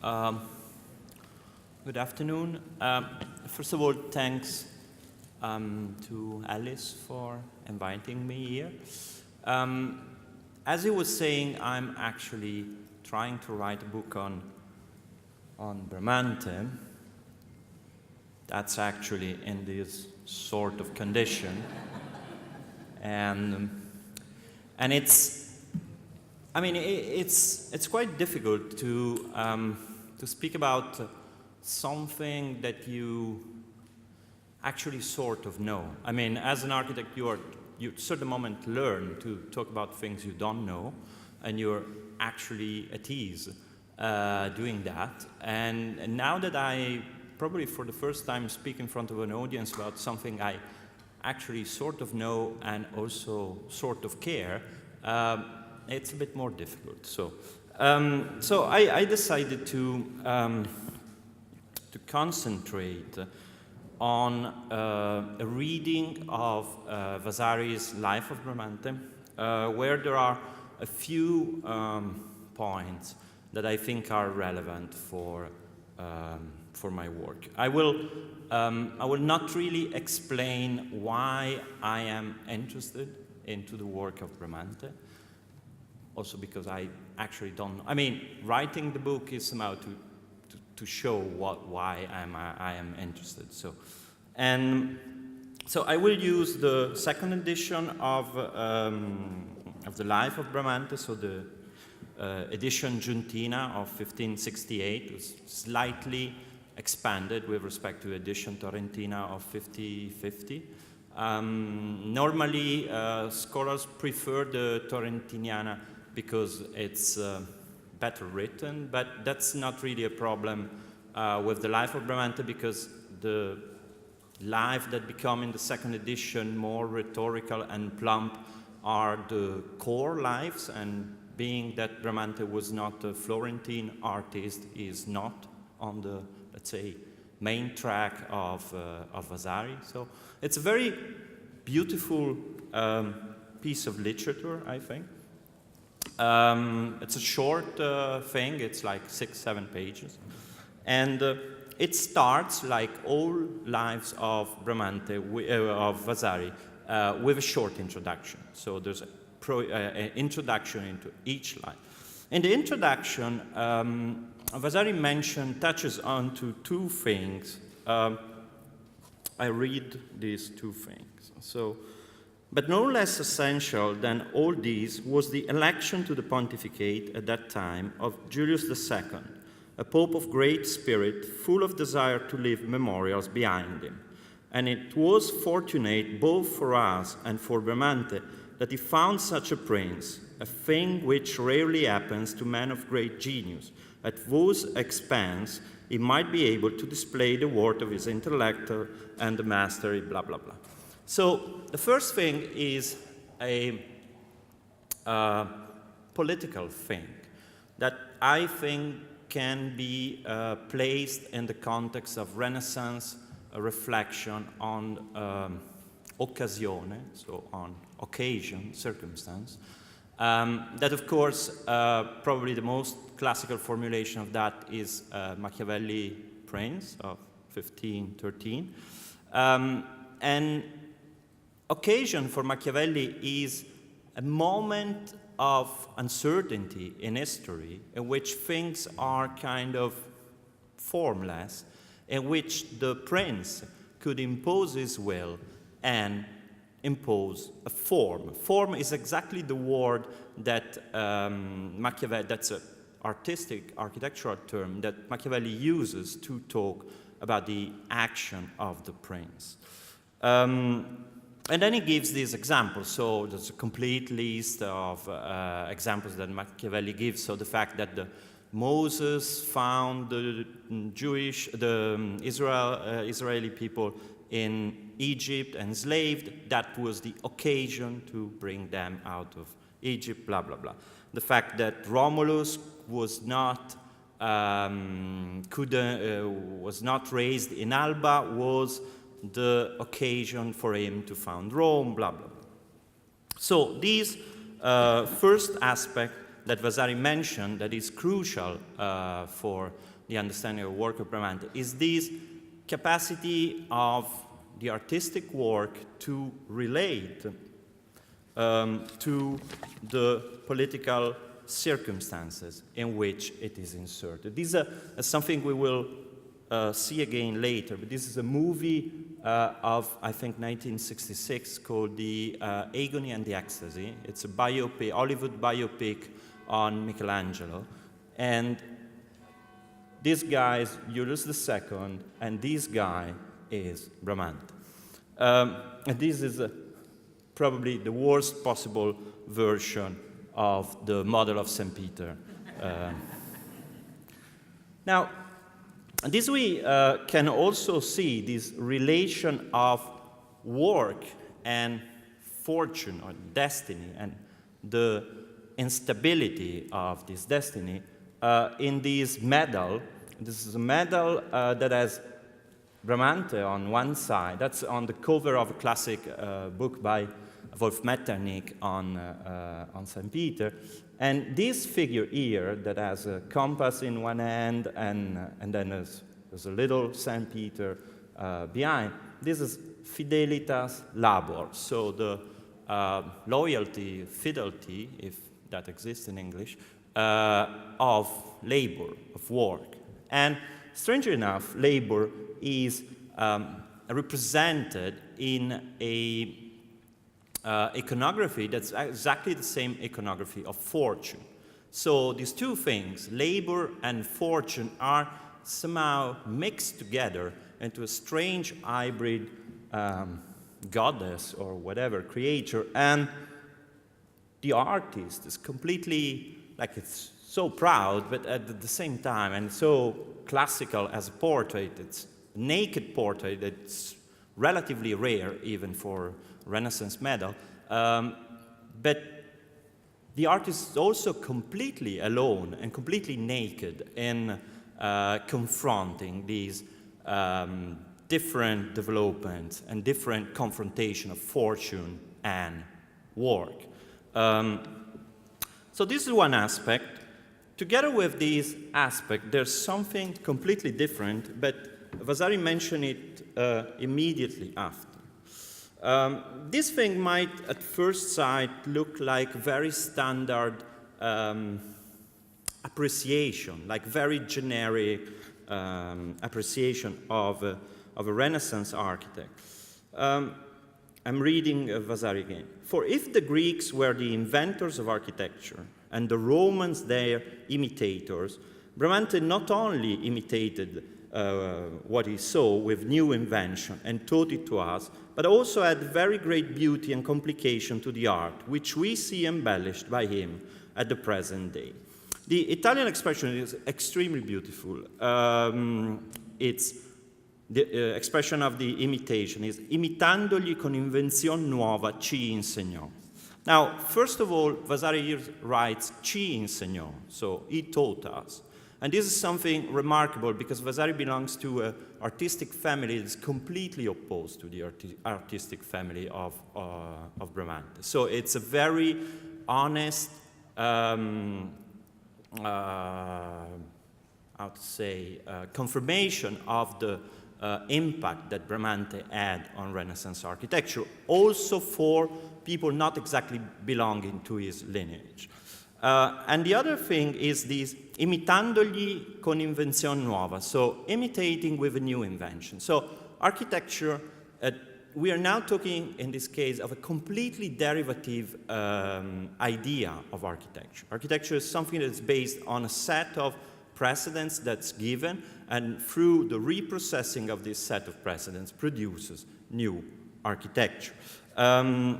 Um, Good afternoon. First of all, thanks to Alice for inviting me here. As he was saying, I'm actually trying to write a book on Bramante. That's actually in this sort of condition, and it's, I mean, it's quite difficult to speak about something that you actually sort of know. I mean, as an architect, you at a certain moment learn to talk about things you don't know, and you're actually at ease doing that. And now that I probably for the first time speak in front of an audience about something I actually sort of know and also sort of care, it's a bit more difficult. So I decided to concentrate on a reading of Vasari's Life of Bramante, where there are a few points that I think are relevant for my work. I will not really explain why I am interested into the work of Bramante, also because I actually don't know. I mean, writing the book is somehow to show why I am interested. So I will use the second edition of the Life of Bramante, so the edition Giuntina of 1568 was slightly expanded with respect to edition Torrentina of 5050. Normally, scholars prefer the Torrentiniana because it's better written, but that's not really a problem with the Life of Bramante, because the life that become in the second edition more rhetorical and plump are the core lives, and being that Bramante was not a Florentine artist, is not on the, let's say, main track of Vasari. So it's a very beautiful piece of literature, I think. It's a short thing, it's like 6-7 pages. And it starts, like all lives of Bramante, of Vasari, with a short introduction. So there's an introduction into each life. In the introduction, Vasari touches on to two things. I read these two things. So, but no less essential than all these was the election to the pontificate at that time of Julius II, a pope of great spirit, full of desire to leave memorials behind him. And it was fortunate both for us and for Bramante that he found such a prince, a thing which rarely happens to men of great genius, at whose expense he might be able to display the worth of his intellect and the mastery, blah, blah, blah. So the first thing is a political thing that I think can be placed in the context of Renaissance reflection on occasione, so on occasion, circumstance. That, of course, probably the most classical formulation of that is Machiavelli Prince of 1513. And occasion for Machiavelli is a moment of uncertainty in history in which things are kind of formless, in which the prince could impose his will and impose a form. Form is exactly the word that Machiavelli, that's an artistic, architectural term that Machiavelli uses to talk about the action of the prince. And then he gives these examples. So there's a complete list of examples that Machiavelli gives. So the fact that Moses found the Israeli people in Egypt enslaved, that was the occasion to bring them out of Egypt, blah, blah, blah. The fact that Romulus was not raised in Alba was the occasion for him to found Rome, blah, blah, blah. So these first aspect that Vasari mentioned that is crucial for the understanding of work of Bramante is this capacity of the artistic work to relate to the political circumstances in which it is inserted. This is something we will see again later, but this is a movie of, I think, 1966 called The Agony and the Ecstasy. It's a biopic, Hollywood biopic on Michelangelo. And this guy is Julius II, and this guy is Bramante. And this is probably the worst possible version of the model of St. Peter. Now, this we can also see this relation of work and fortune or destiny and the instability of this destiny in this medal. This is a medal that has Bramante on one side. That's on the cover of a classic book by Wolf Metternich on St. Peter. And this figure here that has a compass in one hand and then there's a little St. Peter behind, this is fidelitas labor, so the loyalty, fidelity, if that exists in English, of labor, of work. And strangely enough, labor is represented in a iconography that's exactly the same iconography of fortune. So these two things, labor and fortune, are somehow mixed together into a strange hybrid goddess or whatever creature, and the artist is completely, like, it's so proud, but at the same time, and so classical as a portrait. It's a naked portrait that's relatively rare even for Renaissance medal, but the artist is also completely alone and completely naked in confronting these different developments and different confrontation of fortune and work. So this is one aspect. Together with this aspect, there's something completely different, but Vasari mentioned it immediately after. This thing might, at first sight, look like very standard appreciation, like very generic appreciation of a Renaissance architect. I'm reading Vasari again. For if the Greeks were the inventors of architecture and the Romans their imitators, Bramante not only imitated what he saw with new invention and taught it to us, but also had very great beauty and complication to the art, which we see embellished by him at the present day. The Italian expression is extremely beautiful. It's the expression of the imitation is imitandogli con invenzione nuova ci insegnò. Now, first of all, Vasari here writes ci insegnò, so he taught us. And this is something remarkable because Vasari belongs to an artistic family that's completely opposed to the artistic family of Bramante. So it's a very honest, confirmation of the impact that Bramante had on Renaissance architecture, also for people not exactly belonging to his lineage. And the other thing is this imitandogli con invenzione nuova, so imitating with a new invention. So architecture, we are now talking in this case of a completely derivative idea of architecture. Architecture is something that's based on a set of precedents that's given, and through the reprocessing of this set of precedents produces new architecture. By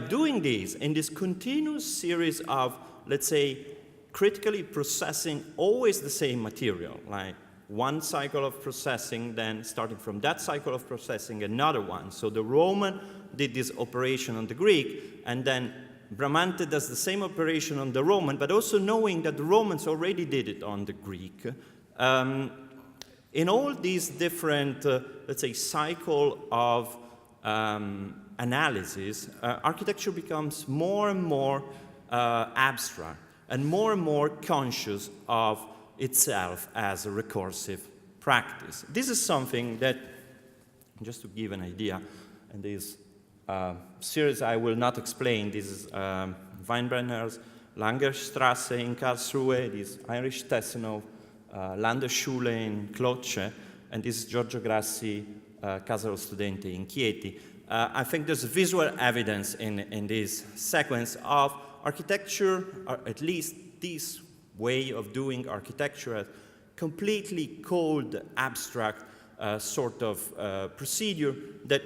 doing this, in this continuous series of, let's say, critically processing always the same material, like one cycle of processing, then starting from that cycle of processing, another one. So the Roman did this operation on the Greek, and then Bramante does the same operation on the Roman, but also knowing that the Romans already did it on the Greek. In all these different, let's say, cycle of analysis, architecture becomes more and more abstract and more conscious of itself as a recursive practice. This is something that, just to give an idea, and this series I will not explain, this is Weinbrenner's Langerstrasse in Karlsruhe, this is Heinrich Tessenow, Landesschule in Cloce, and this is Giorgio Grassi, Casa dello Studente in Chieti. I think there's visual evidence in this sequence of architecture, or at least this way of doing architecture, as completely cold, abstract sort of procedure that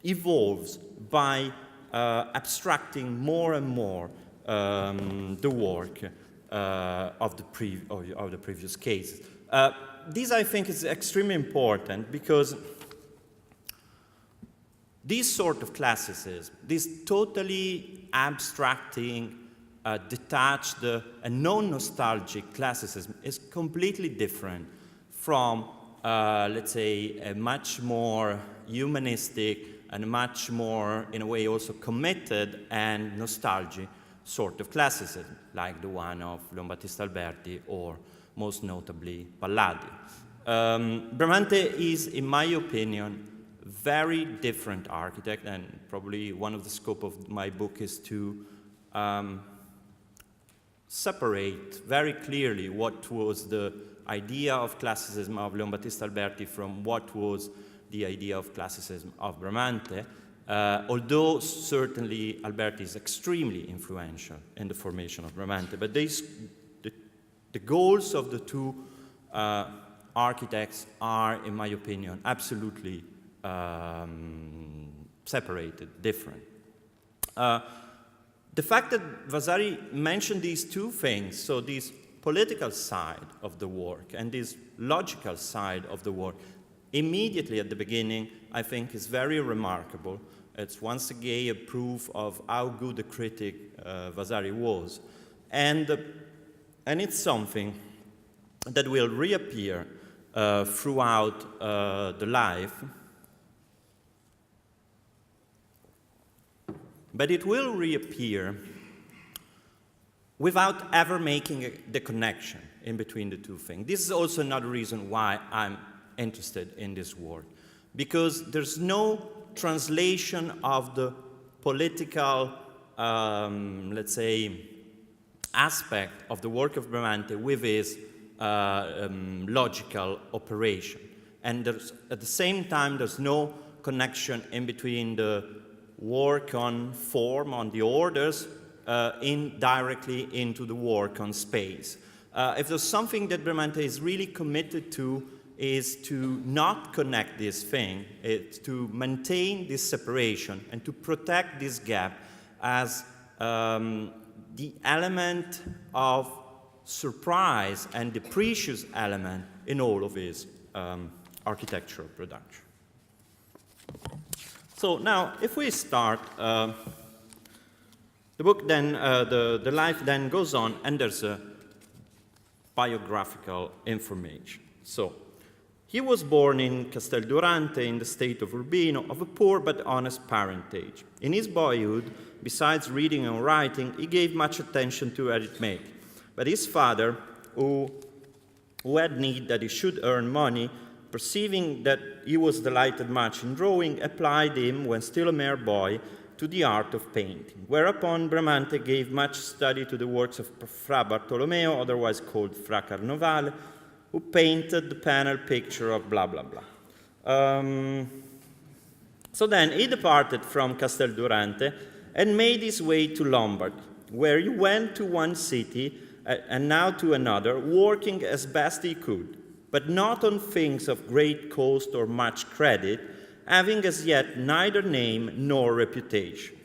evolves by abstracting more and more the work of the previous cases. This, I think, is extremely important because this sort of classicism, this totally abstracting, detached, and non-nostalgic classicism is completely different from, let's say, a much more humanistic and much more, in a way, also committed and nostalgic sort of classicism, like the one of Leon Battista Alberti or, most notably, Palladio. Bramante is, in my opinion, very different architect, and probably one of the scope of my book is to separate very clearly what was the idea of classicism of Leon Battista Alberti from what was the idea of classicism of Bramante, although certainly Alberti is extremely influential in the formation of Bramante. But the goals of the two architects are, in my opinion, absolutely separated, different. The fact that Vasari mentioned these two things, so this political side of the work and this logical side of the work, immediately at the beginning, I think is very remarkable. It's once again a proof of how good a critic Vasari was. And it's something that will reappear throughout the life. But it will reappear without ever making the connection in between the two things. This is also another reason why I'm interested in this work, because there's no translation of the political, let's say, aspect of the work of Bramante with his logical operation. And at the same time, there's no connection in between the work on form, on the orders, indirectly into the work on space. If there's something that Bramante is really committed to, is to not connect this thing, it's to maintain this separation and to protect this gap as the element of surprise and the precious element in all of his architectural production. So now, if we start, the book then, the life then goes on, and there's a biographical information. So, he was born in Casteldurante in the state of Urbino, of a poor but honest parentage. In his boyhood, besides reading and writing, he gave much attention to arithmetic. But his father, who had need that he should earn money, perceiving that he was delighted much in drawing, applied him, when still a mere boy, to the art of painting. Whereupon Bramante gave much study to the works of Fra Bartolomeo, otherwise called Fra Carnovale, who painted the panel picture of blah, blah, blah. So then he departed from Casteldurante and made his way to Lombardy, where he went to one city and now to another, working as best he could, but not on things of great cost or much credit, having as yet neither name nor reputation.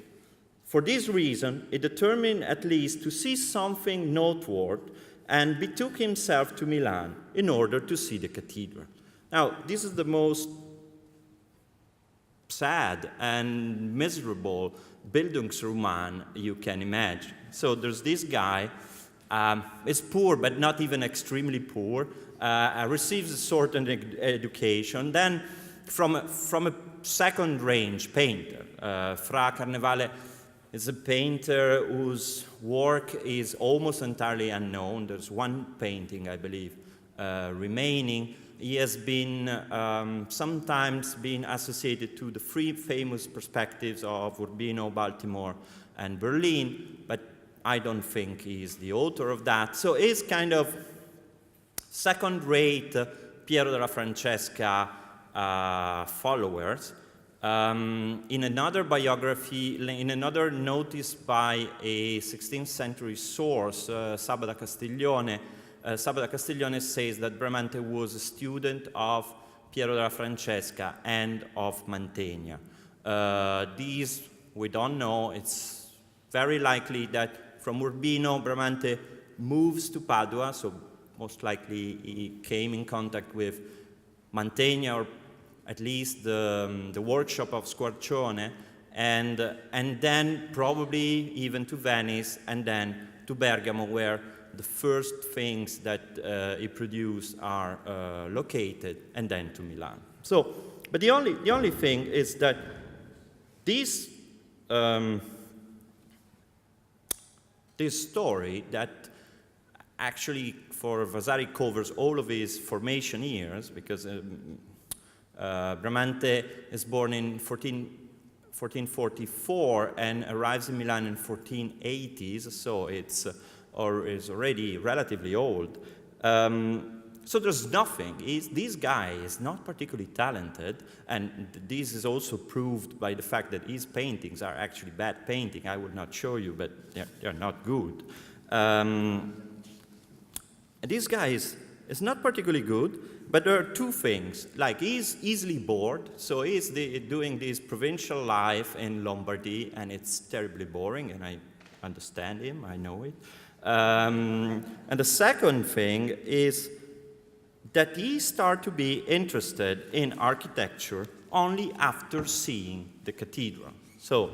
For this reason, he determined at least to see something noteworthy, and betook himself to Milan in order to see the cathedral. Now, this is the most sad and miserable Bildungsroman you can imagine. So there's this guy, is poor, but not even extremely poor, receives a certain education, then from a second-range painter, Fra Carnevale is a painter whose work is almost entirely unknown. There's one painting, I believe, remaining. He has been sometimes been associated to the three famous perspectives of Urbino, Baltimore, and Berlin, but I don't think he's the author of that. So he's kind of second-rate Piero della Francesca followers. In another biography, in another notice by a 16th century source, Sabada Castiglione says that Bramante was a student of Piero della Francesca and of Mantegna. These we don't know. It's very likely that from Urbino, Bramante moves to Padua, so most likely he came in contact with Mantegna, or at least the workshop of Squarcione, and then probably even to Venice, and then to Bergamo, where the first things that he produced are located, and then to Milan. So, but the only thing is that this story that actually for Vasari covers all of his formation years, because Bramante is born in 1444 and arrives in Milan in 1480s, so it's or is already relatively old. So there's nothing. This guy is not particularly talented, and this is also proved by the fact that his paintings are actually bad painting. I would not show you, but they're not good. This guy is not particularly good, but there are two things. Like, he's easily bored, so he's doing this provincial life in Lombardy, and it's terribly boring, and I understand him, I know it. And the second thing is that he started to be interested in architecture only after seeing the cathedral. So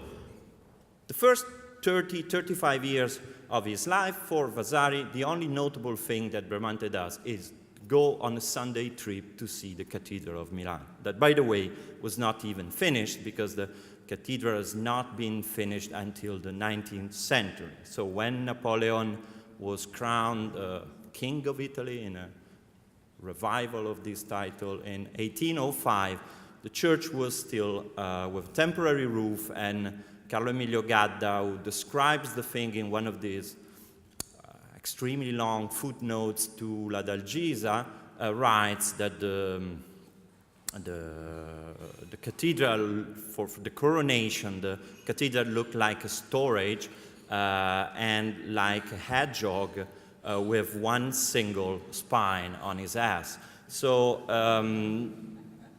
the first 30, 35 years of his life for Vasari, the only notable thing that Bramante does is go on a Sunday trip to see the Cathedral of Milan. That, by the way, was not even finished, because the cathedral has not been finished until the 19th century. So when Napoleon was crowned King of Italy in a revival of this title in 1805, the church was still with a temporary roof, and Carlo Emilio Gadda, who describes the thing in one of these extremely long footnotes to La Dalgisa, writes that the cathedral, for the coronation, the cathedral looked like a storage and like a hedgehog with one single spine on his ass. So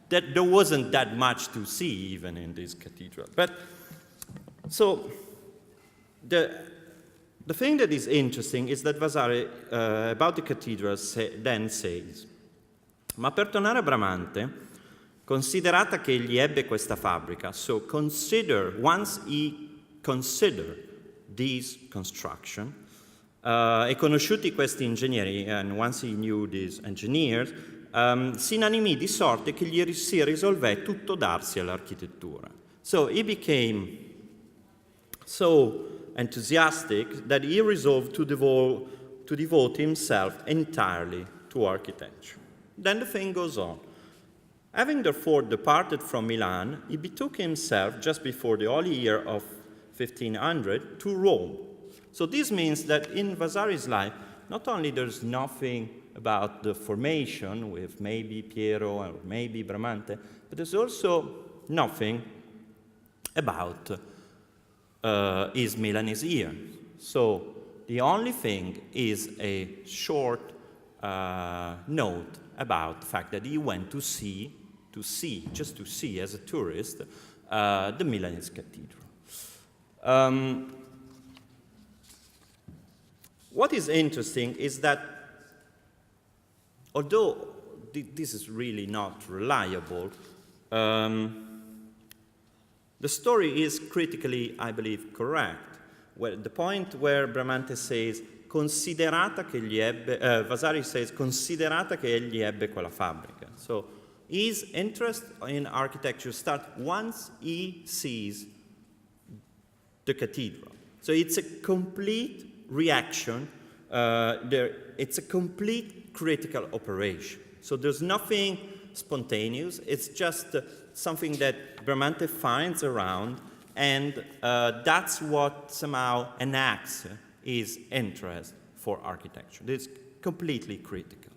that there wasn't that much to see even in this cathedral. But so the thing that is interesting is that Vasari about the cathedral then says, ma per tornare a Bramante, considerata che egli ebbe questa fabbrica, so consider, once he considered this construction, e conosciuti questi ingegneri, and once he knew these engineers, si inanimì di sorte che gli si risolvé tutto darsi all'architettura. So he became so enthusiastic that he resolved to devote himself entirely to architecture. Then the thing goes on. Having therefore departed from Milan, he betook himself, just before the holy year of 1500, to Rome. So this means that in Vasari's life, not only there's nothing about the formation with maybe Piero or maybe Bramante, but there's also nothing about his Milanese year. So the only thing is a short note about the fact that he went to see, just to see as a tourist, the Milanese cathedral. What is interesting is that, although this is really not reliable, the story is critically, I believe, correct. The point where Bramante says, considerata che egli ebbe, Vasari says, considerata che egli ebbe quella fabbrica. So his interest in architecture starts once he sees the cathedral. So it's a complete reaction, it's a complete critical operation. So there's nothing spontaneous, it's just something that Bramante finds around, and that's what somehow enacts his interest for architecture. It's completely critical.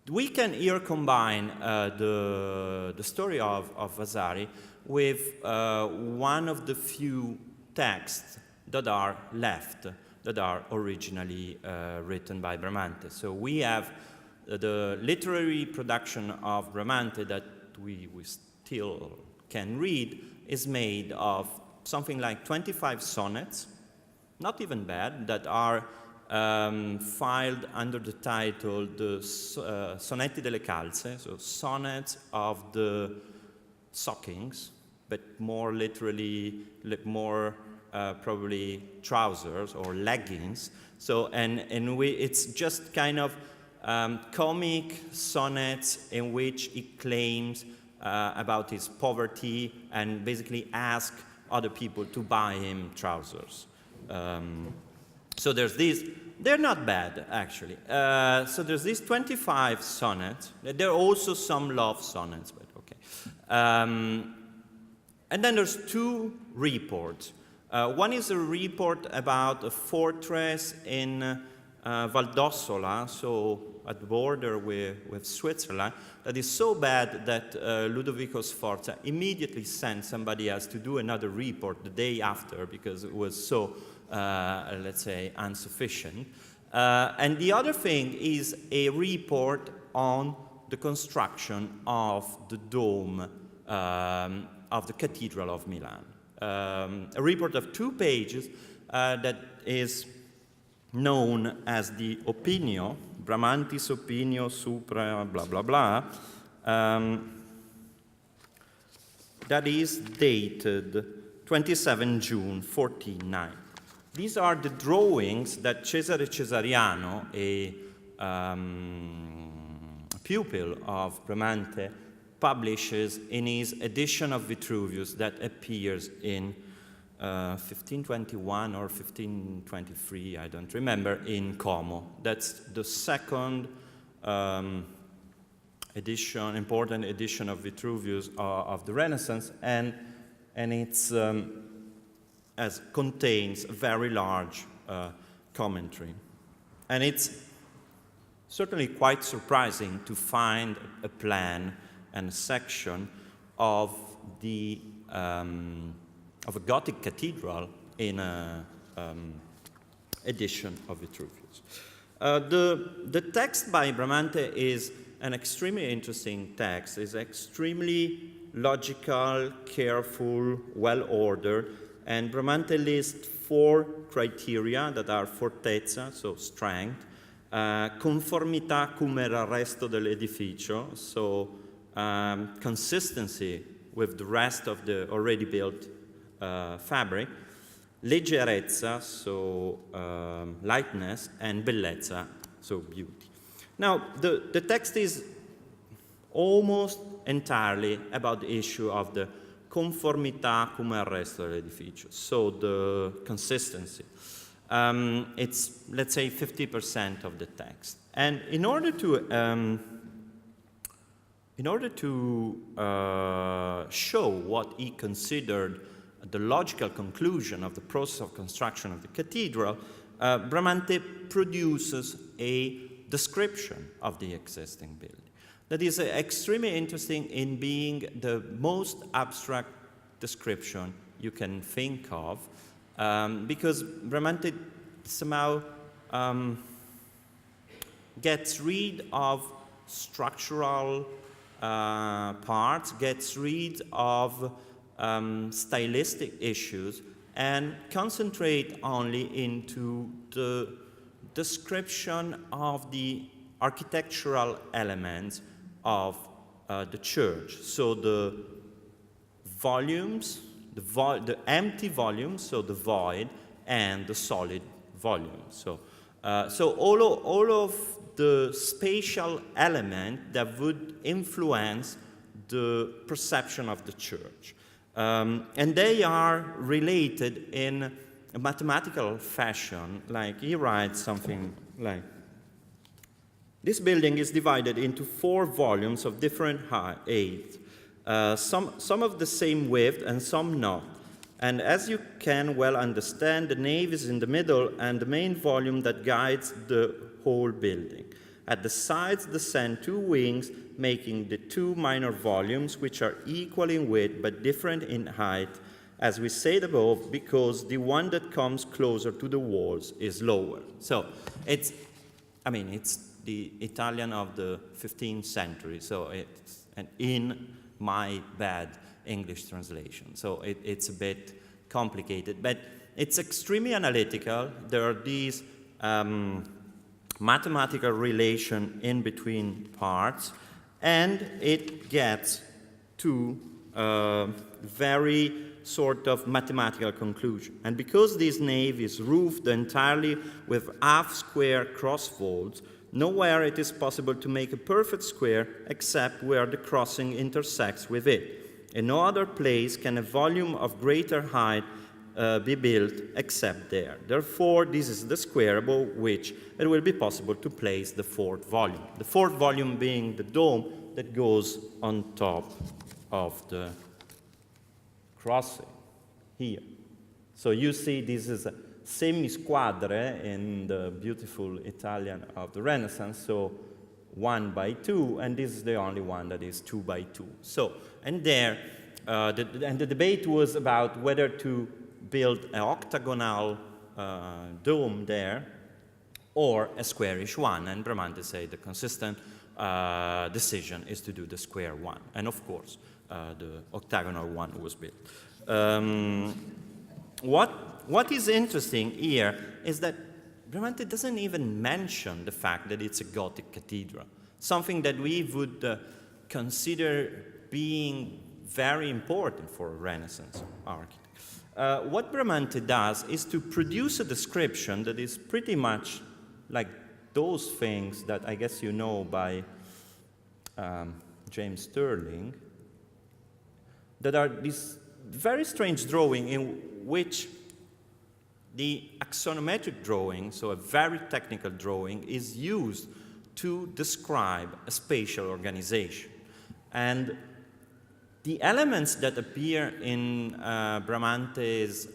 We can here combine the story of Vasari with one of the few texts that are left, that are originally written by Bramante. So we have the literary production of Bramante that we still can read is made of something like 25 sonnets, not even bad, that are filed under the title the Sonetti delle Calze, so sonnets of the stockings, but more literally, more probably trousers or leggings. So, it's just kind of comic sonnets in which he claims about his poverty and basically asks other people to buy him trousers. So there's these, they're not bad actually. So there's these 25 sonnets. There are also some love sonnets, but okay. And then there's two reports. One is a report about a fortress in Valdossola, so at the border with Switzerland, that is so bad that Ludovico Sforza immediately sent somebody else to do another report the day after because it was so, let's say, insufficient. And the other thing is a report on the construction of the dome of the Cathedral of Milan. A report of 2 pages that is known as the Opinio, Bramanti's Opinio supra blah blah blah, that is dated 27 June 1490. These are the drawings that Cesare Cesariano, a pupil of Bramante, publishes in his edition of Vitruvius that appears in 1521 or 1523, I don't remember, in Como. That's the second edition, important edition of Vitruvius of the Renaissance, and it's contains a very large commentary. And it's certainly quite surprising to find a plan and a section of the of a Gothic cathedral in an edition of Vitruvius. The text by Bramante is an extremely interesting text. It's extremely logical, careful, well-ordered, and Bramante lists 4 criteria that are fortezza, so strength, conformità cum era resto dell'edificio, so consistency with the rest of the already built fabric, leggerezza, so lightness, and bellezza, so beauty. Now, the text is almost entirely about the issue of the conformità cum il resto dell'edificio, so the consistency. It's, let's say, 50% of the text. And in order to show what he considered the logical conclusion of the process of construction of the cathedral, Bramante produces a description of the existing building. That is extremely interesting in being the most abstract description you can think of, because Bramante somehow gets rid of structural parts, gets rid of stylistic issues, and concentrate only into the description of the architectural elements of the church. So the volumes, the empty volumes, so the void, and the solid volumes. So all of the spatial element that would influence the perception of the church. And they are related in a mathematical fashion. Like he writes something like, this building is divided into 4 volumes of different height, some of the same width and some not. And as you can well understand, the nave is in the middle and the main volume that guides the whole building. At the sides descend 2 wings, making the 2 minor volumes, which are equal in width but different in height, as we said above, because the one that comes closer to the walls is lower. So it's the Italian of the 15th century, so it's in my bad English translation. So it's a bit complicated, but it's extremely analytical. There are these mathematical relation in between parts, and it gets to very sort of mathematical conclusion. And because this nave is roofed entirely with half-square cross-vaults, nowhere it is possible to make a perfect square except where the crossing intersects with it. In no other place can a volume of greater height be built except there. Therefore, this is the square above which it will be possible to place the 4th volume. The 4th volume being the dome that goes on top of the crossing here. So you see this is a semisquadre in the beautiful Italian of the Renaissance, so 1 by 2, and this is the only one that is 2 by 2. So, and there, the debate was about whether to build an octagonal dome there or a squarish one, and Bramante said the consistent decision is to do the square one, and of course the octagonal one was built. What is interesting here is that Bramante doesn't even mention the fact that it's a Gothic cathedral, something that we would consider being very important for a Renaissance architect. What Bramante does is to produce a description that is pretty much like those things that I guess you know by James Stirling, that are this very strange drawing in which the axonometric drawing, so a very technical drawing, is used to describe a spatial organization. And the elements that appear in Bramante's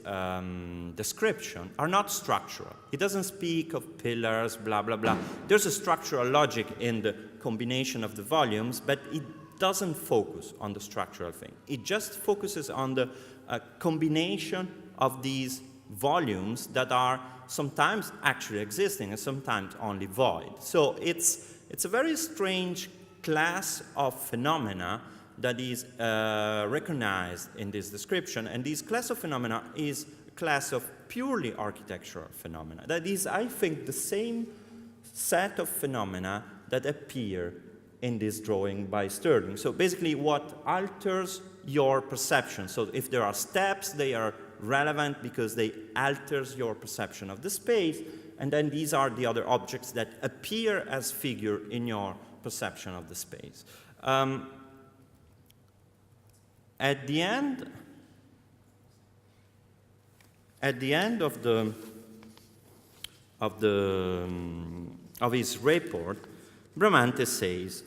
description are not structural. He doesn't speak of pillars, blah, blah, blah. There's a structural logic in the combination of the volumes, but it doesn't focus on the structural thing. It just focuses on the combination of these volumes that are sometimes actually existing and sometimes only void. So it's a very strange class of phenomena that is recognized in this description, and this class of phenomena is a class of purely architectural phenomena. That is, I think, the same set of phenomena that appear in this drawing by Stirling. So basically what alters your perception. So if there are steps, they are relevant because they alters your perception of the space, and then these are the other objects that appear as figure in your perception of the space. At the end of his report, Bramante says,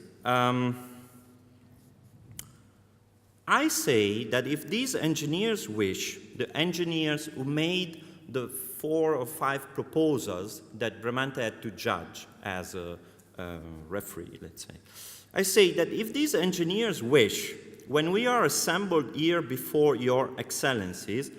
I say that if these engineers wish, the engineers who made the 4 or 5 proposals that Bramante had to judge as a referee, let's say, I say that if these engineers wish, when we are assembled here before your excellencies,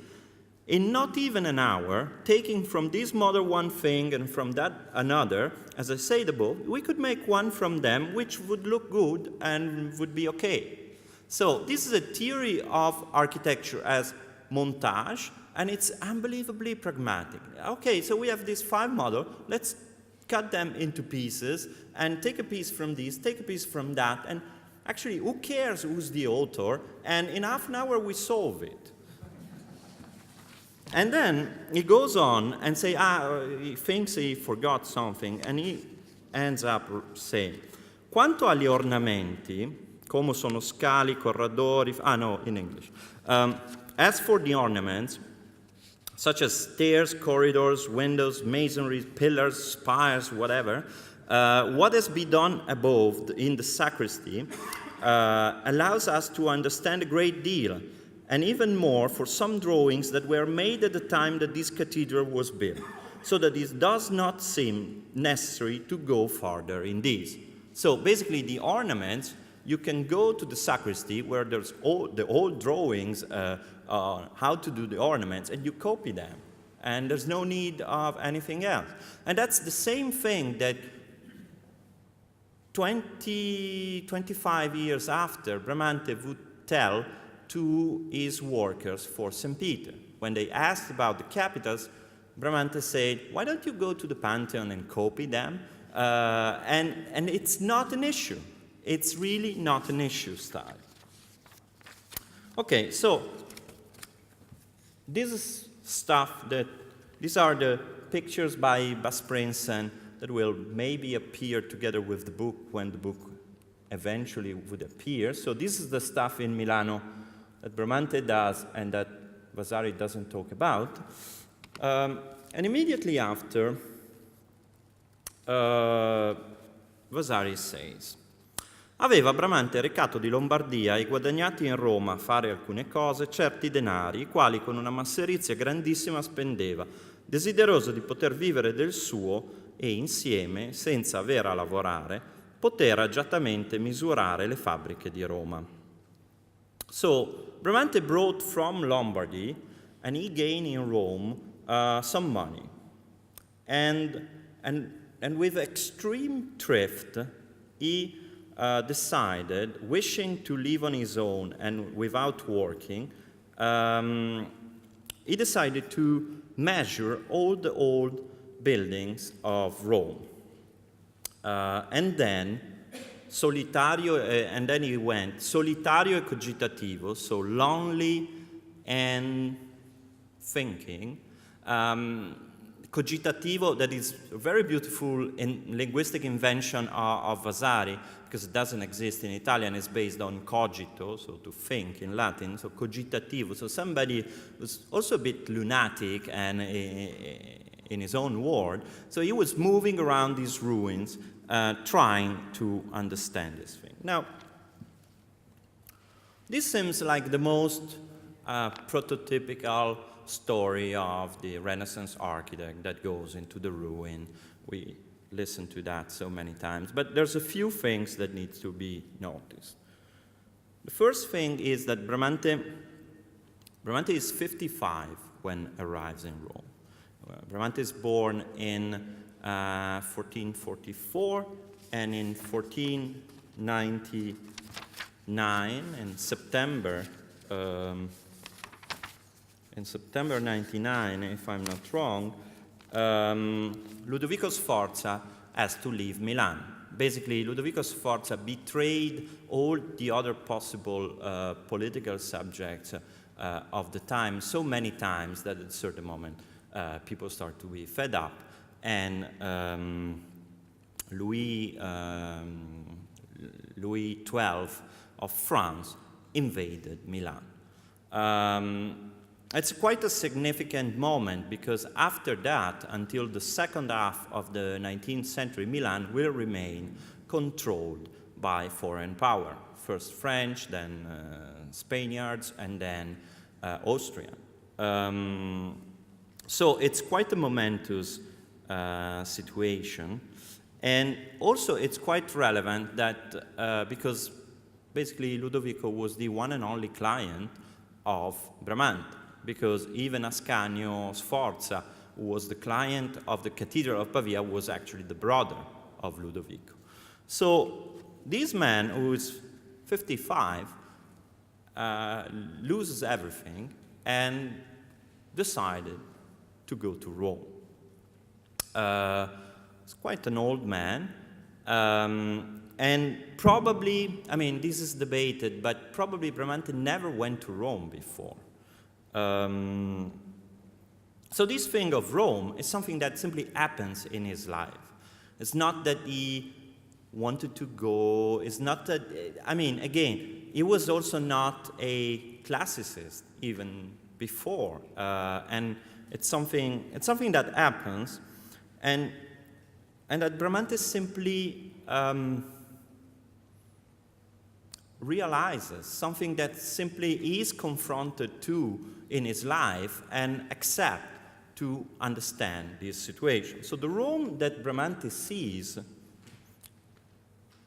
in not even an hour, taking from this model one thing and from that another, as I said above, we could make one from them which would look good and would be okay. So this is a theory of architecture as montage, and it's unbelievably pragmatic. Okay, so we have these 5 models, let's cut them into pieces and take a piece from this, take a piece from that, and actually, who cares who's the author? And in half an hour, we solve it. And then he goes on and say, he thinks he forgot something, and he ends up saying, quanto agli ornamenti, Como sono scali, corridori, no, in English. As for the ornaments, such as stairs, corridors, windows, masonry, pillars, spires, whatever, what has been done above in the sacristy allows us to understand a great deal, and even more for some drawings that were made at the time that this cathedral was built, so that it does not seem necessary to go farther in this. So basically the ornaments, you can go to the sacristy where there's the old drawings on how to do the ornaments, and you copy them. And there's no need of anything else. And that's the same thing that 25 years after, Bramante would tell to his workers for St. Peter. When they asked about the capitals, Bramante said, why don't you go to the Pantheon and copy them? And it's not an issue. It's really not an issue style. Okay, so this is stuff that, these are the pictures by Bas Prinsen that will maybe appear together with the book when the book eventually would appear. So this is the stuff in Milano that Bramante does and that Vasari doesn't talk about. And immediately after, Vasari says, aveva Bramante recato di Lombardia e guadagnati in Roma a fare alcune cose certi denari, i quali con una masserizia grandissima spendeva, desideroso di poter vivere del suo e insieme, senza aver a lavorare, poter agiatamente misurare le fabbriche di Roma. So, Bramante brought from Lombardy, and he gained in Rome some money. And with extreme thrift, he decided, wishing to live on his own and without working, he decided to measure all the old buildings of Rome. And then he went solitario e cogitativo, so lonely and thinking. Cogitativo, that is a very beautiful linguistic invention of Vasari, because it doesn't exist in Italian. It's based on cogito, so to think in Latin, so cogitativo. So somebody was also a bit lunatic and in his own world. So he was moving around these ruins, trying to understand this thing. Now, this seems like the most prototypical story of the Renaissance architect that goes into the ruin. We listened to that so many times, but there's a few things that need to be noticed. The first thing is that Bramante is 55 when arrives in Rome. Bramante is born in 1444, and in 1499, in September 99, if I'm not wrong, Ludovico Sforza has to leave Milan. Basically, Ludovico Sforza betrayed all the other possible political subjects of the time so many times that at a certain moment people start to be fed up, and Louis XII of France invaded Milan. It's quite a significant moment because after that, until the second half of the 19th century, Milan will remain controlled by foreign power. First French, then Spaniards, and then Austrian. So it's quite a momentous situation. And also it's quite relevant that because basically Ludovico was the one and only client of Bramante, because even Ascanio Sforza, who was the client of the Cathedral of Pavia, was actually the brother of Ludovico. So this man, who is 55, loses everything and decided to go to Rome. He's quite an old man, and probably, I mean, this is debated, but probably Bramante never went to Rome before. So this thing of Rome is something that simply happens in his life. It's not that he wanted to go. It's not that, I mean, again, he was also not a classicist even before, and it's something that happens, and that Bramante simply realizes something that simply is confronted to in his life and accept to understand this situation. So the Rome that Bramante sees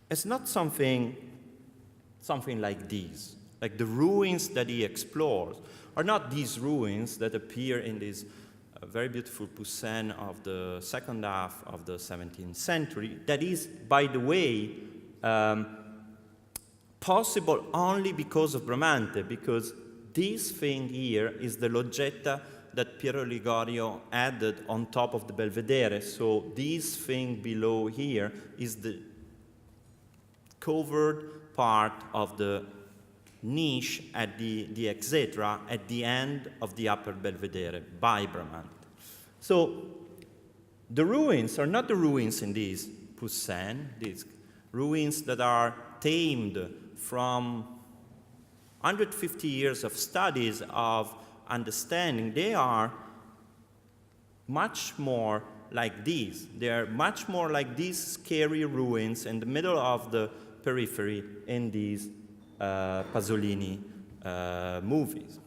is not something like these. Like the ruins that he explores are not these ruins that appear in this very beautiful Poussin of the second half of the 17th century. That is, by the way, possible only because of Bramante, because this thing here is the Loggetta that Piero Ligorio added on top of the Belvedere. So this thing below here is the covered part of the niche at the exetra at the end of the upper Belvedere by Bramante. So the ruins are not the ruins in these Poussin, these ruins that are tamed from 150 years of studies of understanding. They are much more like these. They are much more like these scary ruins in the middle of the periphery in these Pasolini movies.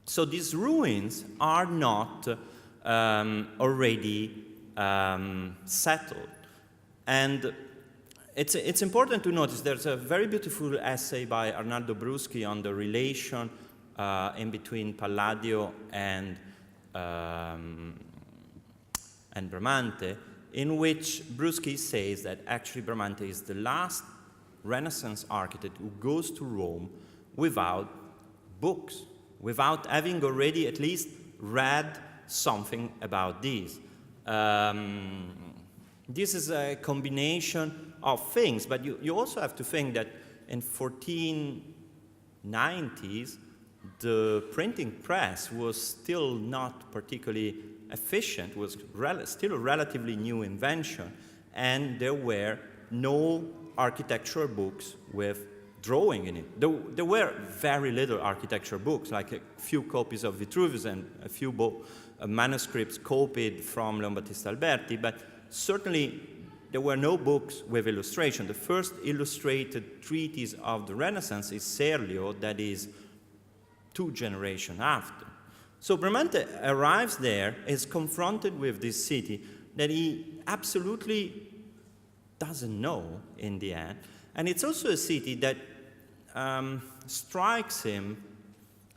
So these ruins are not already settled. And it's important to notice there's a very beautiful essay by Arnaldo Bruschi on the relation in between Palladio and Bramante, in which Bruschi says that actually Bramante is the last Renaissance architect who goes to Rome without books, without having already at least read something about these. This is a combination of things, but you also have to think that in 1490s, the printing press was still not particularly efficient, was still a relatively new invention, and there were no architectural books with drawing in it. There were very little architecture books, like a few copies of Vitruvius and a few manuscripts copied from Leon Battista Alberti, but certainly there were no books with illustration. The first illustrated treatise of the Renaissance is Serlio, that is 2 generations after. So Bramante arrives there, is confronted with this city that he absolutely doesn't know in the end. And it's also a city that strikes him,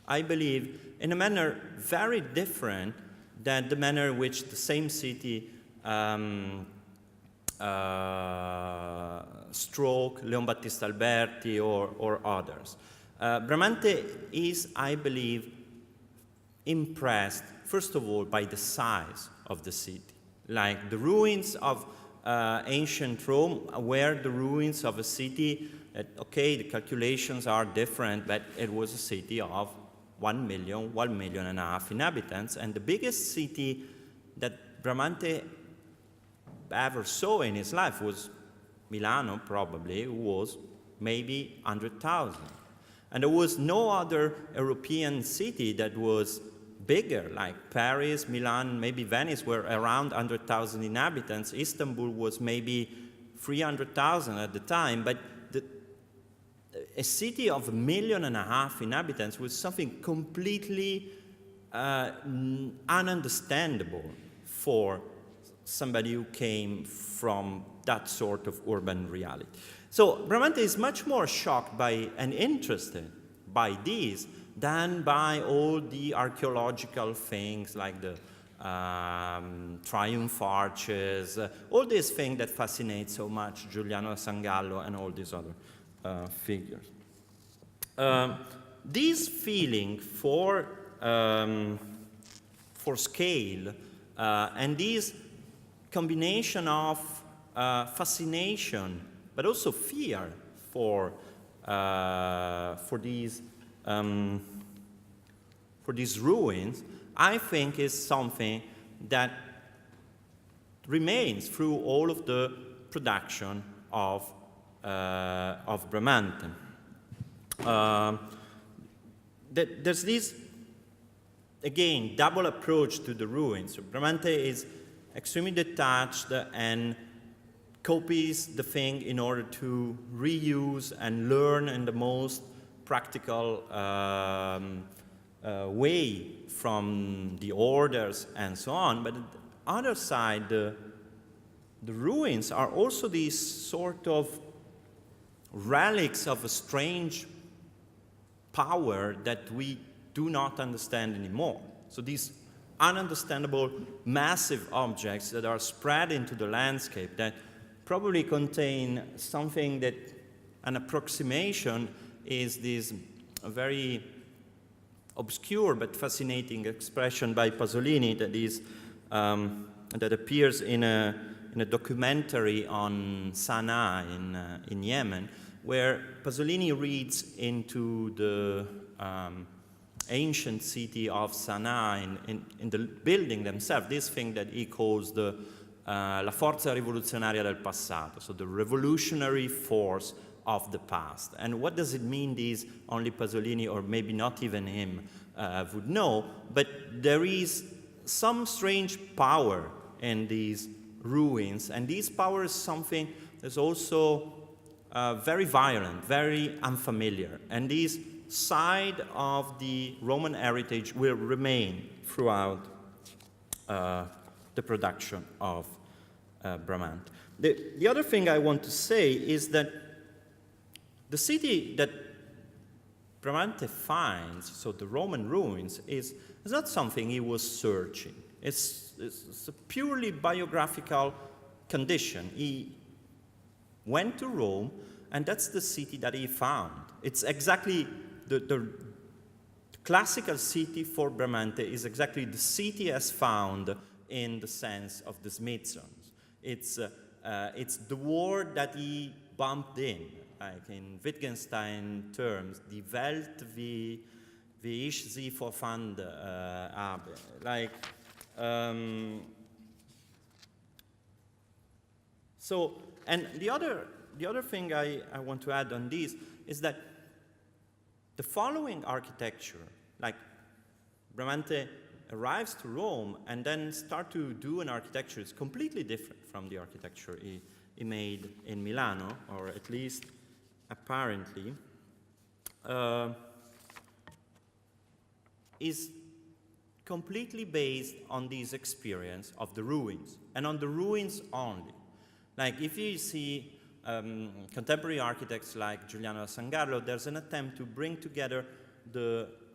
I believe, in a manner very different than the manner in which the same city stroke Leon Battista Alberti or others. Bramante is, I believe, impressed, first of all, by the size of the city. Like the ruins of ancient Rome were the ruins of a city that, okay, the calculations are different, but it was a city of 1 million and a half inhabitants, and the biggest city that Bramante ever saw in his life was Milano, probably, was maybe 100,000. And there was no other European city that was bigger, like Paris, Milan, maybe Venice were around 100,000 inhabitants. Istanbul was maybe 300,000 at the time, but a city of 1.5 million inhabitants was something completely ununderstandable for somebody who came from that sort of urban reality. So Bramante is much more shocked by and interested by these than by all the archaeological things like the triumph arches, all these things that fascinate so much Giuliano Sangallo and all these other figures. This feeling for scale and this combination of fascination but also fear for these ruins, I think is something that remains through all of the production of Bramante. There's this, again, double approach to the ruins. So Bramante is extremely detached and copies the thing in order to reuse and learn in the most practical way from the orders and so on. But on the other side, the ruins are also these sort of relics of a strange power that we do not understand anymore. So these ununderstandable massive objects that are spread into the landscape that probably contain something that an approximation is this very obscure but fascinating expression by Pasolini that is that appears in a documentary on Sana'a in Yemen, where Pasolini reads into the ancient city of Sana'a in the building themselves, this thing that he calls the la forza rivoluzionaria del passato, so the revolutionary force of the past. And what does it mean? This only Pasolini, or maybe not even him, would know, but there is some strange power in these ruins, and this power is something that's also very violent, very unfamiliar, and this side of the Roman heritage will remain throughout the production of Bramante. The other thing I want to say is that the city that Bramante finds, so the Roman ruins, is not something he was searching. It's a purely biographical condition. He went to Rome, and that's the city that he found. It's exactly the classical city for Bramante is exactly the city as found in the sense of the Smithsonian. It's the word that he bumped in, like in Wittgenstein terms, die Welt wie ich sie vorfand habe. Like, so, and the other thing I want to add on this is that the following architecture, like Bramante arrives to Rome and then start to do an architecture is completely different from the architecture he made in Milano, or at least apparently, is completely based on this experience of the ruins, and on the ruins only. Like if you see contemporary architects like Giuliano da Sangallo, there's an attempt to bring together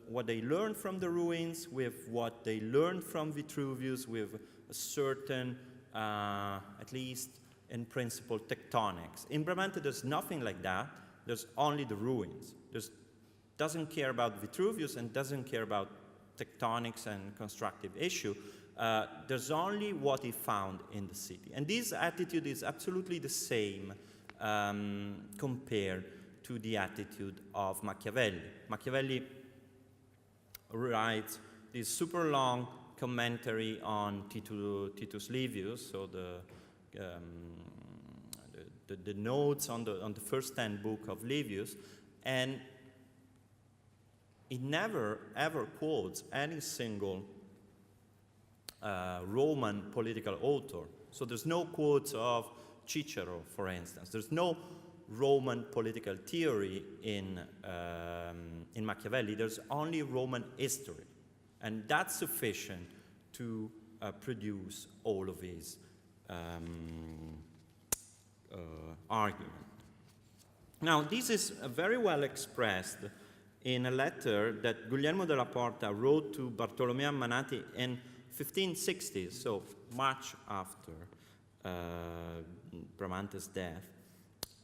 what they learned from the ruins with what they learned from Vitruvius, with a certain, at least in principle, tectonics. In Bramante, there's nothing like that. There's only the ruins. Doesn't care about Vitruvius and doesn't care about tectonics and constructive issue. There's only what he found in the city. And this attitude is absolutely the same compared to the attitude of Machiavelli. Machiavelli writes this super long commentary on Titus Livius, so the notes on the first 10 book of Livius, and he never ever quotes any single Roman political author. So there's no quotes of Cicero, for instance. There's no Roman political theory in Machiavelli. There's only Roman history. And that's sufficient to produce all of his argument. Now, this is very well expressed in a letter that Guglielmo della Porta wrote to Bartolomeo Ammanati in 1560s, so much after Bramante's death.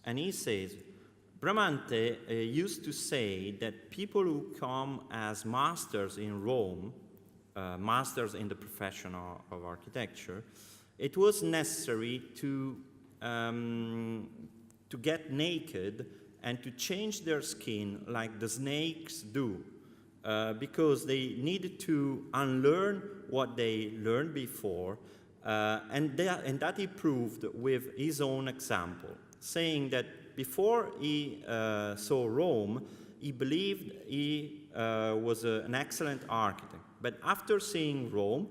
And he says, Bramante used to say that people who come as masters in Rome, masters in the profession of architecture, it was necessary to get naked and to change their skin like the snakes do, because they needed to unlearn what they learned before, and that he proved with his own example. saying that before he saw Rome, he believed he was an excellent architect. But after seeing Rome,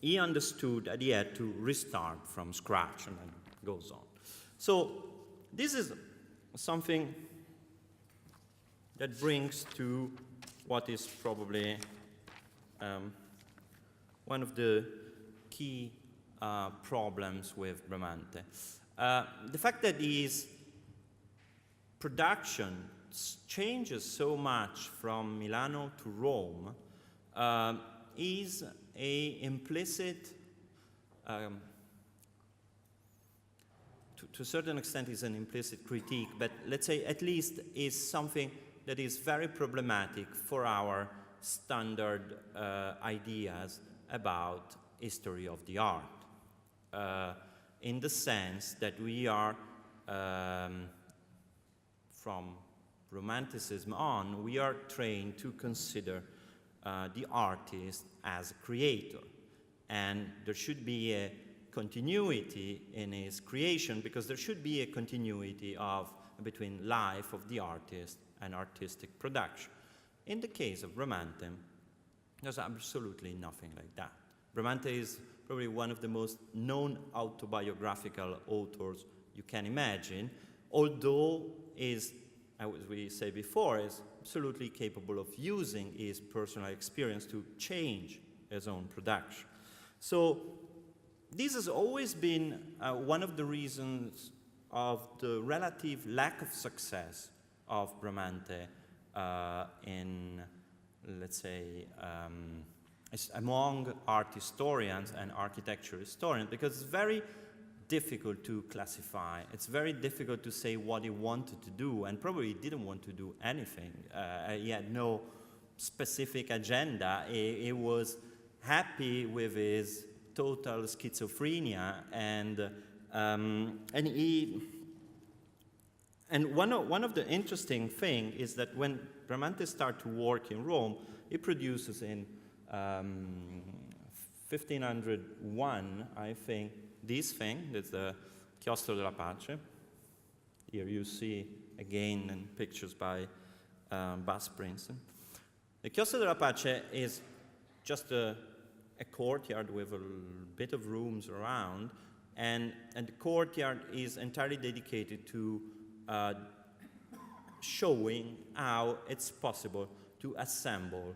he understood that he had to restart from scratch, and then goes on. So this is something that brings to what is probably one of the key problems with Bramante. The fact that his production changes so much from Milano to Rome is a implicit, to a certain extent is an implicit critique, but let's say at least is something that is very problematic for our standard ideas about history of the art, in the sense that we are, from Romanticism on, we are trained to consider the artist as a creator, and there should be a continuity in his creation, because there should be a continuity between life of the artist and artistic production. In the case of Bramante, there's absolutely nothing like that. Bramante is probably one of the most known autobiographical authors you can imagine, although is, as we say before, is absolutely capable of using his personal experience to change his own production. So this has always been one of the reasons of the relative lack of success of Bramante in, let's say, among art historians and architecture historians, because it's very difficult to classify. It's very difficult to say what he wanted to do, and probably he didn't want to do anything. He had no specific agenda. He was happy with his total schizophrenia, and one of the interesting thing is that when Bramante started to work in Rome, he produces in 1501, I think, this thing, that's the Chiostro della Pace. Here you see again in pictures by Bas Princeton. The Chiostro della Pace is just a courtyard with a bit of rooms around, and the courtyard is entirely dedicated to showing how it's possible to assemble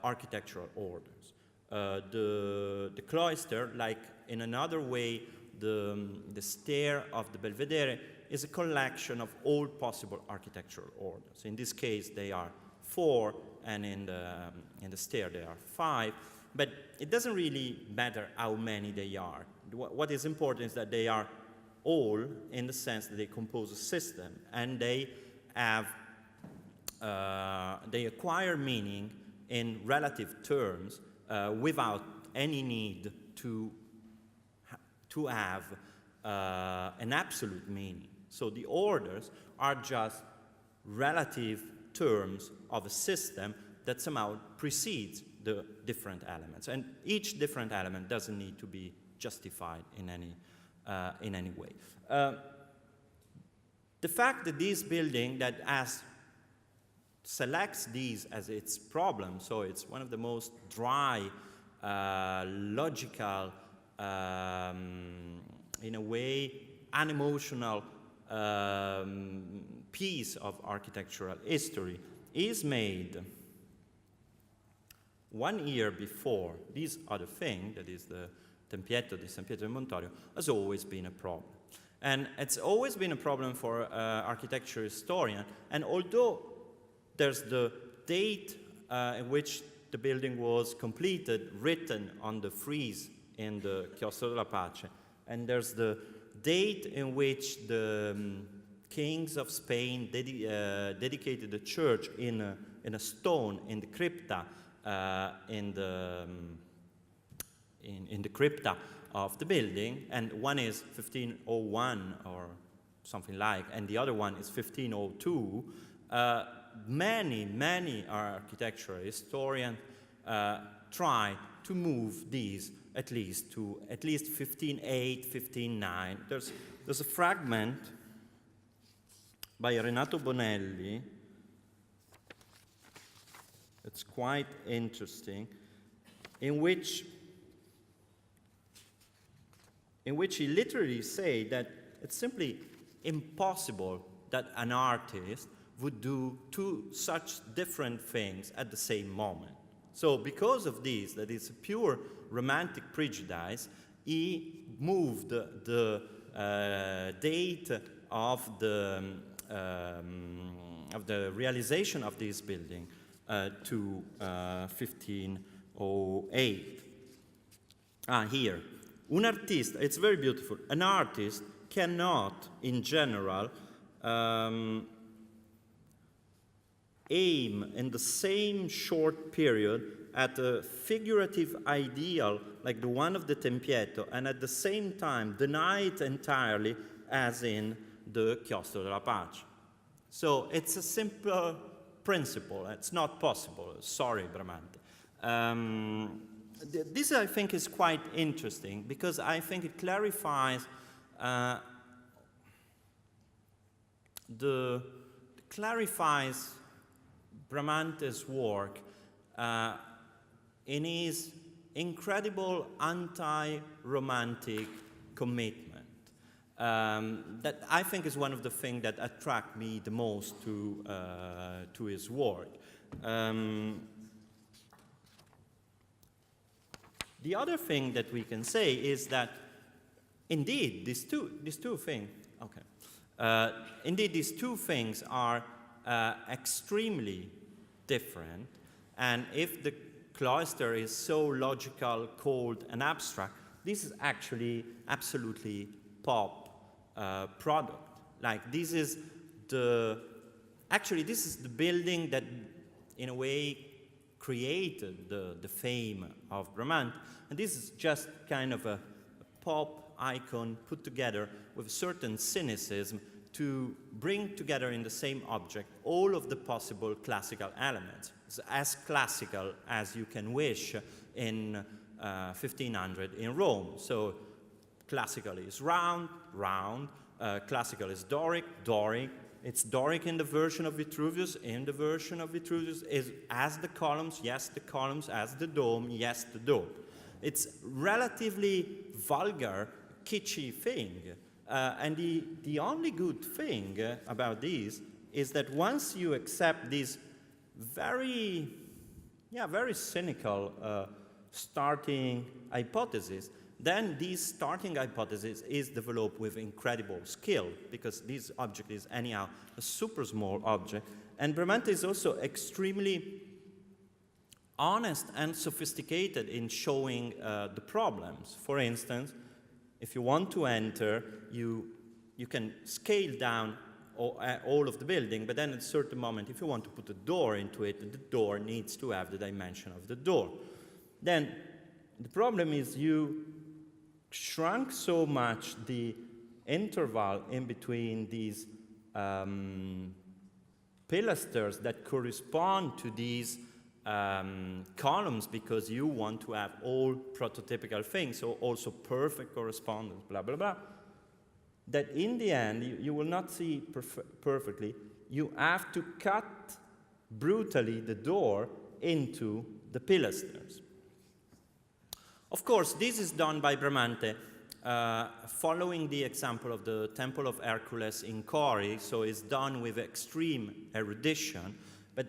architectural orders. The cloister, like in another way, the stair of the Belvedere is a collection of all possible architectural orders. In this case, they are 4, and in the stair they are 5. But it doesn't really matter how many they are. What is important is that they are all, in the sense that they compose a system, and they have they acquire meaning in relative terms without any need to have an absolute meaning. So the orders are just relative terms of a system that somehow precedes the different elements, and each different element doesn't need to be justified in any way. The fact that this building that selects these as its problem, so it's one of the most dry, logical, in a way, unemotional piece of architectural history, is made 1 year before this other thing, that is the Tempietto di San Pietro in Montorio, has always been a problem. And it's always been a problem for architecture historian, and although there's the date in which the building was completed written on the frieze in the Chiostro della Pace, and there's the date in which the kings of Spain dedicated the church in a stone in the crypta, in the crypta of the building, and one is 1501 or something like, and the other one is 1502. Many architectural historians try to move these at least to at least 15.8, 15.9. There's a fragment by Renato Bonelli. It's quite interesting, in which he literally say that it's simply impossible that an artist would do two such different things at the same moment. So because of this, that is a pure romantic prejudice, he moved the date of the realization of this building to 1508. Here. Un artista, it's very beautiful. An artist cannot, in general, aim in the same short period at a figurative ideal like the one of the Tempietto, and at the same time deny it entirely, as in the Chiostro della Pace. So it's a simple principle. It's not possible. Sorry, Bramante. This, I think, is quite interesting because I think it clarifies Bramante's work in his incredible anti-romantic commitment. That I think is one of the things that attract me the most to his work. The other thing that we can say is that indeed these two things, indeed these two things are extremely different, and if the cloister is so logical, cold, and abstract, this is actually absolutely pop product. Like this is the building that in a way created the fame of Bramante, and this is just kind of a pop icon put together with a certain cynicism to bring together in the same object all of the possible classical elements. It's as classical as you can wish in 1500 in Rome. So classical is round, classical is Doric. It's Doric in the version of Vitruvius. In the version of Vitruvius is as the columns, yes, the columns, as the dome, yes, the dome. It's relatively vulgar, kitschy thing. And the only good thing about this is that once you accept this very cynical starting hypothesis, then this starting hypothesis is developed with incredible skill, because this object is anyhow a super small object. And Bramante is also extremely honest and sophisticated in showing the problems. For instance, if you want to enter, you can scale down all of the building, but then at a certain moment, if you want to put a door into it, the door needs to have the dimension of the door. Then the problem is you shrunk so much the interval in between these pilasters that correspond to these columns, because you want to have all prototypical things, so also perfect correspondence, blah, blah, blah, that in the end, you will not see perfectly. You have to cut brutally the door into the pilasters. Of course, this is done by Bramante following the example of the Temple of Hercules in Cori, so it's done with extreme erudition, but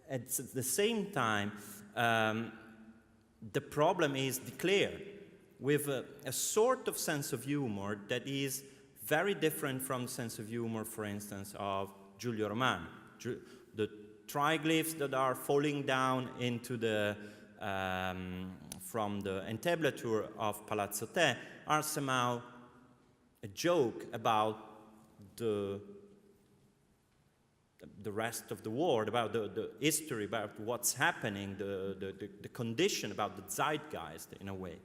at the same time, the problem is declared with a sort of sense of humor that is very different from the sense of humor, for instance, of Giulio Romano. The triglyphs that are falling down into the from the entablature of Palazzo Te are somehow a joke about the rest of the world, about the history, about what's happening, the condition, about the zeitgeist in a way.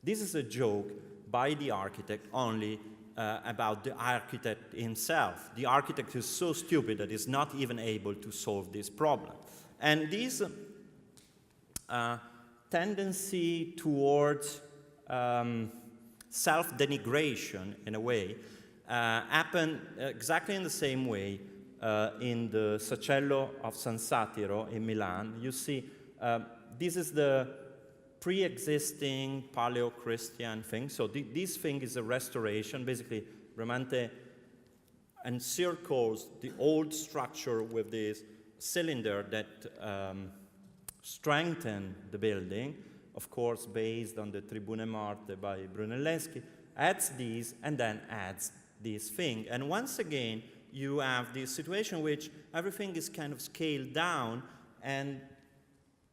This is a joke by the architect only about the architect himself. The architect is so stupid that he's not even able to solve this problem. And this tendency towards self-denigration, in a way, happened exactly in the same way in the Sacello of San Satiro in Milan. You see, this is the pre-existing Paleo-Christian thing. So this thing is a restoration. Basically, Bramante encircles the old structure with this cylinder that strengthened the building, of course, based on the Tribune Morte by Brunelleschi, adds these, and then adds this thing. And once again, you have this situation in which everything is kind of scaled down, and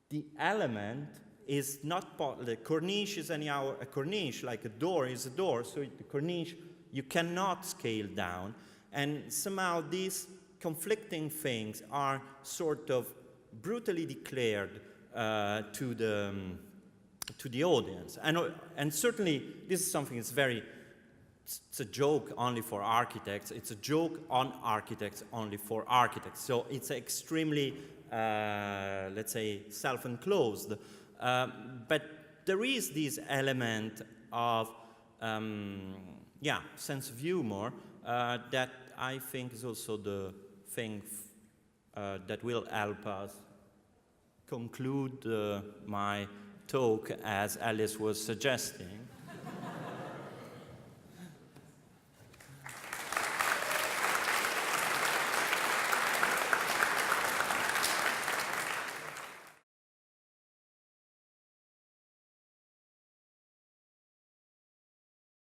the element is not, the corniche is anyhow a corniche, like a door is a door, so the corniche you cannot scale down, and somehow these conflicting things are sort of brutally declared to the audience. And certainly this is something that's very, it's a joke only for architects. It's a joke on architects only for architects. So it's extremely, let's say, self-enclosed. But there is this element of, sense of humor that I think is also the thing that will help us conclude my talk, as Alice was suggesting.